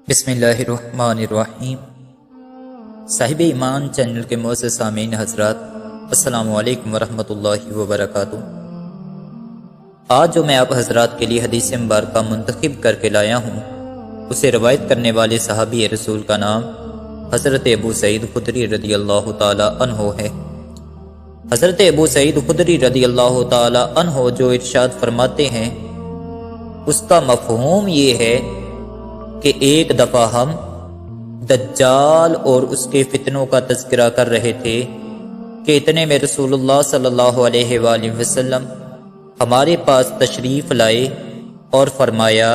بسم اللہ الرحمن الرحیم۔ صاحب ایمان چینل کے معزز سامعین حضرات، السلام علیکم ورحمۃ اللہ وبرکاتہ۔ آج جو میں آپ حضرات کے لیے حدیث مبارکہ منتخب کر کے لایا ہوں، اسے روایت کرنے والے صحابی رسول کا نام حضرت ابو سعید خدری رضی اللہ تعالی عنہ ہے۔ حضرت ابو سعید خدری رضی اللہ تعالی عنہ جو ارشاد فرماتے ہیں، اس کا مفہوم یہ ہے کہ ایک دفعہ ہم دجال اور اس کے فتنوں کا تذکرہ کر رہے تھے کہ اتنے میں رسول اللہ صلی اللہ علیہ وآلہ وسلم ہمارے پاس تشریف لائے اور فرمایا،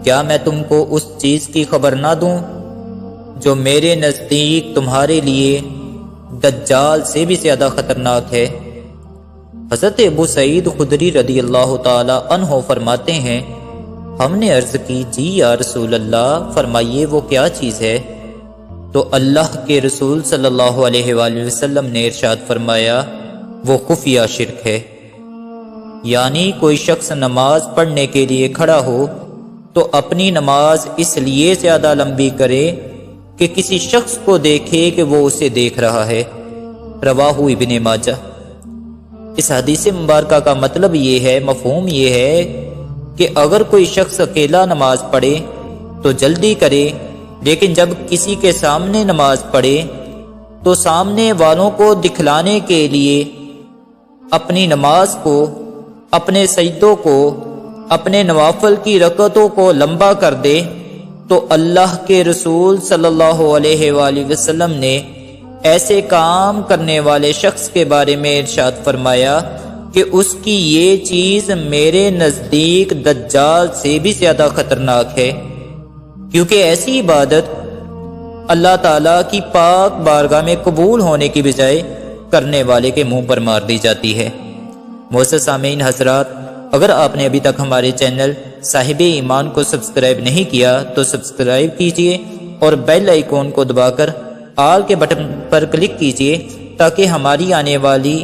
کیا میں تم کو اس چیز کی خبر نہ دوں جو میرے نزدیک تمہارے لیے دجال سے بھی زیادہ خطرناک ہے؟ حضرت ابو سعید خدری رضی اللہ تعالی عنہ فرماتے ہیں، ہم نے عرض کی، جی یا رسول اللہ، فرمائیے وہ کیا چیز ہے؟ تو اللہ کے رسول صلی اللہ علیہ وآلہ وسلم نے ارشاد فرمایا، وہ خفیہ شرک ہے۔ یعنی کوئی شخص نماز پڑھنے کے لیے کھڑا ہو تو اپنی نماز اس لیے زیادہ لمبی کرے کہ کسی شخص کو دیکھے کہ وہ اسے دیکھ رہا ہے۔ رواہ ابن ماجہ۔ اس حدیث مبارکہ کا مطلب یہ ہے، مفہوم یہ ہے کہ اگر کوئی شخص اکیلا نماز پڑھے تو جلدی کرے، لیکن جب کسی کے سامنے نماز پڑھے تو سامنے والوں کو دکھلانے کے لیے اپنی نماز کو، اپنے سجدوں کو، اپنے نوافل کی رکعتوں کو لمبا کر دے، تو اللہ کے رسول صلی اللہ علیہ وآلہ وسلم نے ایسے کام کرنے والے شخص کے بارے میں ارشاد فرمایا کہ اس کی یہ چیز میرے نزدیک دجال سے بھی زیادہ خطرناک ہے، کیونکہ ایسی عبادت اللہ تعالیٰ کی پاک بارگاہ میں قبول ہونے کی بجائے کرنے والے کے منہ پر مار دی جاتی ہے۔ معزز سامعین حضرات، اگر آپ نے ابھی تک ہمارے چینل صاحب ایمان کو سبسکرائب نہیں کیا تو سبسکرائب کیجئے اور بیل آئیکن کو دبا کر آل کے بٹن پر کلک کیجئے تاکہ ہماری آنے والی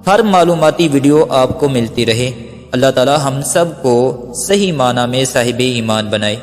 ہر معلوماتی ویڈیو آپ کو ملتی رہے۔ اللہ تعالی ہم سب کو صحیح معنی میں صاحب ایمان بنائے۔